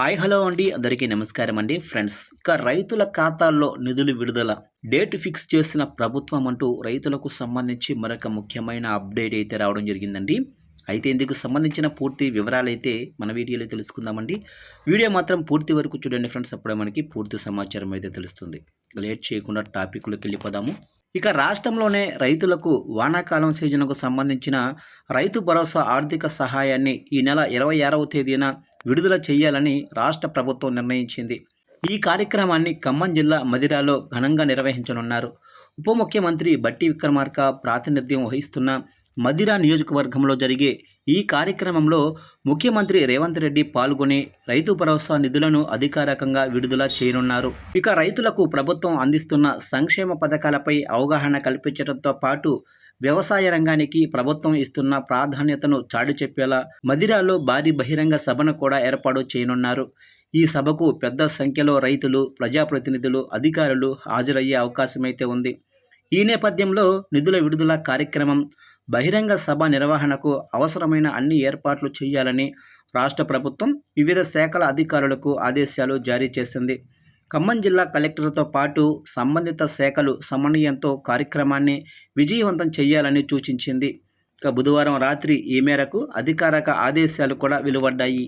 Hi hello అండి, అందరికీ నమస్కారం అండి ఫ్రెండ్స్. ఇక రైతుల ఖాతాల్లో నిధులు విడుదల డేట్ ఫిక్స్ చేసిన ప్రభుత్వం అంటూ రైతులకు సంబంధించి మరొక ముఖ్యమైన అప్డేట్ అయితే రావడం జరిగిందండి. అయితే ఇందుకు సంబంధించిన పూర్తి వివరాలు అయితే మన వీడియోలో తెలుసుకుందామండి. వీడియో మాత్రం పూర్తి వరకు చూడండి ఫ్రెండ్స్, అప్పుడే మనకి పూర్తి సమాచారం అయితే తెలుస్తుంది. లేట్ చేయకుండా టాపిక్లోకి వెళ్ళిపోదాము. ఇక రాష్ట్రంలోనే రైతులకు వానాకాలం సీజన్కు సంబంధించిన రైతు భరోసా ఆర్థిక సహాయాన్ని ఈ నెల 26వ తేదీన విడుదల చేయాలని రాష్ట్ర ప్రభుత్వం నిర్ణయించింది. ఈ కార్యక్రమాన్ని ఖమ్మం జిల్లా మదిరాలో ఘనంగా నిర్వహించనున్నారు. ఉప ముఖ్యమంత్రి బట్టి విక్రమార్క ప్రాతినిధ్యం వహిస్తున్న మదిరా నియోజకవర్గంలో జరిగే ఈ కార్యక్రమంలో ముఖ్యమంత్రి రేవంత్ రెడ్డి పాల్గొని రైతు భరోసా నిధులను అధికారికంగా విడుదల చేయనున్నారు. ఇక రైతులకు ప్రభుత్వం అందిస్తున్న సంక్షేమ పథకాలపై అవగాహన కల్పించడంతో పాటు వ్యవసాయ రంగానికి ప్రభుత్వం ఇస్తున్న ప్రాధాన్యతను చాటి చెప్పేలా మదిరాలో భారీ బహిరంగ సభను కూడా ఏర్పాటు చేయనున్నారు. ఈ సభకు పెద్ద సంఖ్యలో రైతులు, ప్రజాప్రతినిధులు, అధికారులు హాజరయ్యే అవకాశమైతే ఉంది. ఈ నేపథ్యంలో నిధుల విడుదల కార్యక్రమం, బహిరంగ సభ నిర్వహణకు అవసరమైన అన్ని ఏర్పాట్లు చేయాలని రాష్ట్ర ప్రభుత్వం వివిధ శాఖల అధికారులకు ఆదేశాలు జారీ చేసింది. ఖమ్మం జిల్లా కలెక్టర్తో పాటు సంబంధిత శాఖలు సమన్వయంతో కార్యక్రమాన్ని విజయవంతం చేయాలని సూచించింది. ఇక బుధవారం రాత్రి ఈ మేరకు అధికారిక ఆదేశాలు కూడా వెలువడ్డాయి.